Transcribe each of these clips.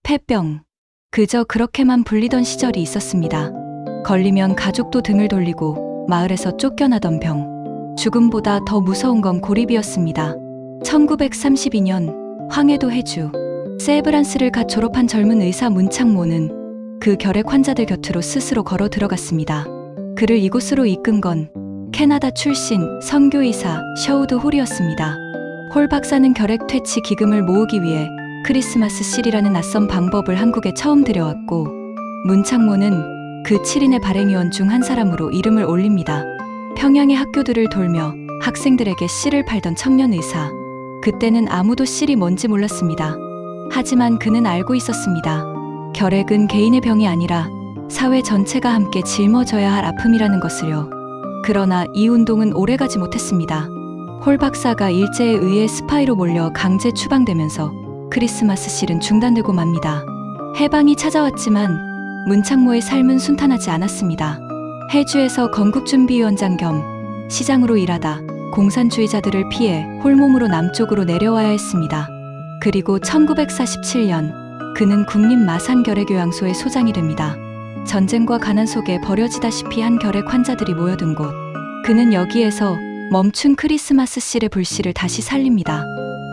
폐병. 그저 그렇게만 불리던 시절이 있었습니다. 걸리면 가족도 등을 돌리고 마을에서 쫓겨나던 병. 죽음보다 더 무서운 건 고립이었습니다. 1932년 황해도 해주 세브란스를 갓 졸업한 젊은 의사 문창모는 그 결핵 환자들 곁으로 스스로 걸어 들어갔습니다. 그를 이곳으로 이끈 건 캐나다 출신 선교의사 셔우드 홀이었습니다. 홀 박사는 결핵 퇴치 기금을 모으기 위해 크리스마스 실이라는 낯선 방법을 한국에 처음 들여왔고, 문창모는 그 7인의 발행위원 중 한 사람으로 이름을 올립니다. 평양의 학교들을 돌며 학생들에게 실을 팔던 청년 의사. 그때는 아무도 실이 뭔지 몰랐습니다. 하지만 그는 알고 있었습니다. 결핵은 개인의 병이 아니라 사회 전체가 함께 짊어져야 할 아픔이라는 것을요. 그러나 이 운동은 오래가지 못했습니다. 홀 박사가 일제에 의해 스파이로 몰려 강제 추방되면서 크리스마스 실은 중단되고 맙니다. 해방이 찾아왔지만 문창모의 삶은 순탄하지 않았습니다. 해주에서 건국준비위원장 겸 시장으로 일하다 공산주의자들을 피해 홀몸으로 남쪽으로 내려와야 했습니다. 그리고 1947년 그는 국립마산결핵요양소의 소장이 됩니다. 전쟁과 가난 속에 버려지다시피 한 결핵 환자들이 모여든 곳. 그는 여기에서 멈춘 크리스마스 실의 불씨를 다시 살립니다.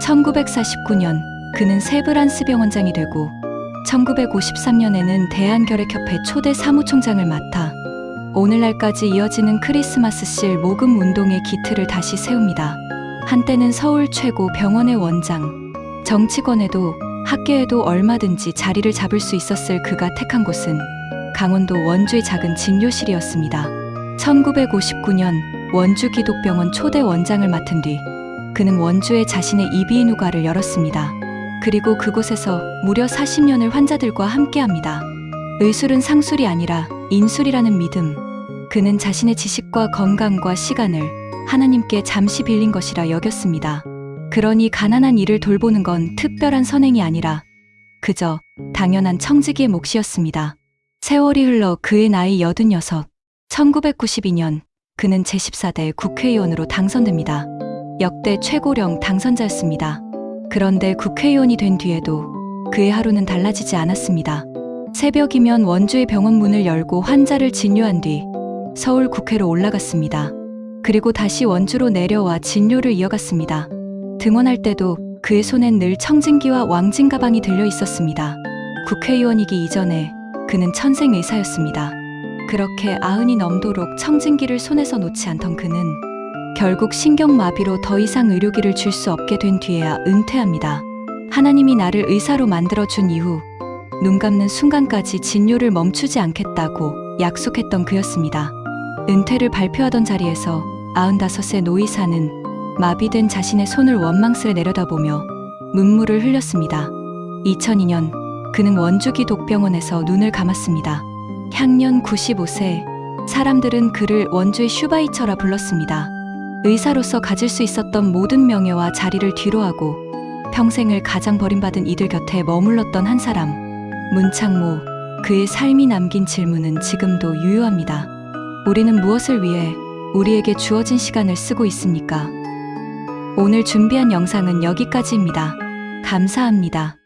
1949년 그는 세브란스 병원장이 되고 1953년에는 대한결핵협회 초대 사무총장을 맡아 오늘날까지 이어지는 크리스마스 실 모금 운동의 기틀을 다시 세웁니다. 한때는 서울 최고 병원의 원장, 정치권에도 학계에도 얼마든지 자리를 잡을 수 있었을 그가 택한 곳은 강원도 원주의 작은 진료실이었습니다. 1959년 원주기독병원 초대 원장을 맡은 뒤 그는 원주에 자신의 이비인후과를 열었습니다. 그리고 그곳에서 무려 40년을 환자들과 함께합니다. 의술은 상술이 아니라 인술이라는 믿음. 그는 자신의 지식과 건강과 시간을 하나님께 잠시 빌린 것이라 여겼습니다. 그러니 가난한 이를 돌보는 건 특별한 선행이 아니라 그저 당연한 청지기의 몫이었습니다. 세월이 흘러 그의 나이 86. 1992년 그는 제14대 국회의원으로 당선됩니다. 역대 최고령 당선자였습니다. 그런데 국회의원이 된 뒤에도 그의 하루는 달라지지 않았습니다. 새벽이면 원주의 병원 문을 열고 환자를 진료한 뒤 서울 국회로 올라갔습니다. 그리고 다시 원주로 내려와 진료를 이어갔습니다. 등원할 때도 그의 손엔 늘 청진기와 왕진 가방이 들려 있었습니다. 국회의원이기 이전에 그는 천생 의사였습니다. 그렇게 90이 넘도록 청진기를 손에서 놓지 않던 그는 결국 신경마비로 더 이상 의료기를 줄 수 없게 된 뒤에야 은퇴합니다. 하나님이 나를 의사로 만들어준 이후 눈 감는 순간까지 진료를 멈추지 않겠다고 약속했던 그였습니다. 은퇴를 발표하던 자리에서 95세 노의사는 마비된 자신의 손을 원망스레 내려다보며 눈물을 흘렸습니다. 2002년 그는 원주기독병원에서 눈을 감았습니다. 향년 95세. 사람들은 그를 원주의 슈바이처라 불렀습니다. 의사로서 가질 수 있었던 모든 명예와 자리를 뒤로하고 평생을 가장 버림받은 이들 곁에 머물렀던 한 사람, 문창모. 그의 삶이 남긴 질문은 지금도 유효합니다. 우리는 무엇을 위해 우리에게 주어진 시간을 쓰고 있습니까? 오늘 준비한 영상은 여기까지입니다. 감사합니다.